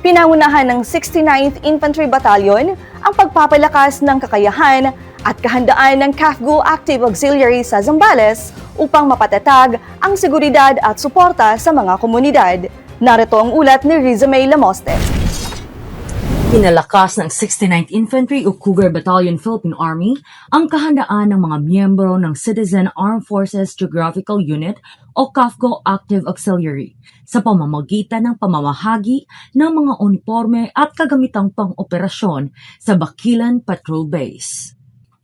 Pinangunahan ng 69th Infantry Battalion ang pagpapalakas ng kakayahan at kahandaan ng CAFGU Active Auxiliary sa Zambales upang mapatatag ang seguridad at suporta sa mga komunidad. Narito ang ulat ni Riza May Lamoste. Pinalakas ng 69th Infantry o Cougar Battalion Philippine Army ang kahandaan ng mga miyembro ng Citizen Armed Forces Geographical Unit o CAFGO Active Auxiliary sa pamamagitan ng pamamahagi ng mga uniforme at kagamitang pang-operasyon sa Bakilan Patrol Base.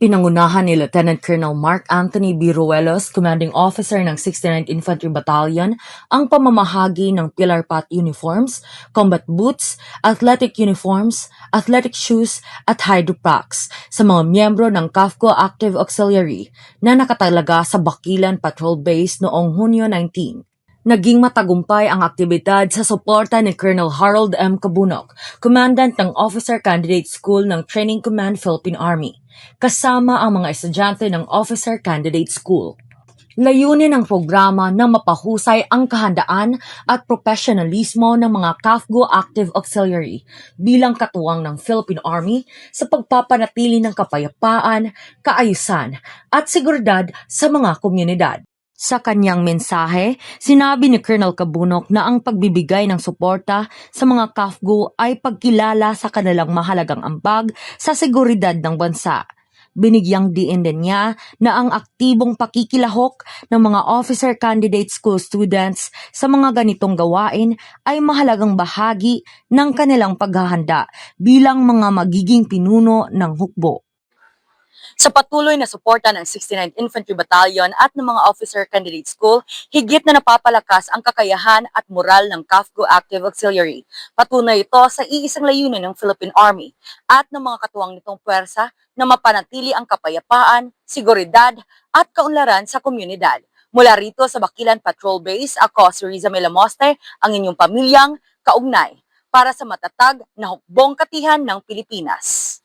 Pinangunahan ni Lieutenant Colonel Mark Anthony B. Ruelos, Commanding Officer ng 69th Infantry Battalion, ang pamamahagi ng Pillar Pat uniforms, combat boots, athletic uniforms, athletic shoes at hydropacks sa mga miyembro ng CAFGO Active Auxiliary na nakatalaga sa Bakilan Patrol Base noong Hunyo 19. Naging matagumpay ang aktibidad sa suporta ni Colonel Harold M. Cabunok, Commandant ng Officer Candidate School ng Training Command Philippine Army, kasama ang mga estudyante ng Officer Candidate School. Layunin ng programa na mapahusay ang kahandaan at profesionalismo ng mga CAFGO Active Auxiliary bilang katuwang ng Philippine Army sa pagpapanatili ng kapayapaan, kaayusan at seguridad sa mga komunidad. Sa kanyang mensahe, sinabi ni Colonel Cabunok na ang pagbibigay ng suporta sa mga CAFGO ay pagkilala sa kanilang mahalagang ambag sa seguridad ng bansa. Binigyang diin din niya na ang aktibong pakikilahok ng mga officer candidate school students sa mga ganitong gawain ay mahalagang bahagi ng kanilang paghahanda bilang mga magiging pinuno ng hukbo. Sa patuloy na suporta ng 69th Infantry Battalion at ng mga Officer Candidate School, higit na napapalakas ang kakayahan at moral ng CAFGO Active Auxiliary. Patunay ito sa iisang layunin ng Philippine Army at ng mga katuwang nitong puwersa na mapanatili ang kapayapaan, seguridad at kaunlaran sa komunidad. Mula rito sa Bakilan Patrol Base, ako si Riza May Lamoste, ang inyong pamilyang kaugnay para sa matatag na hukbong katihan ng Pilipinas.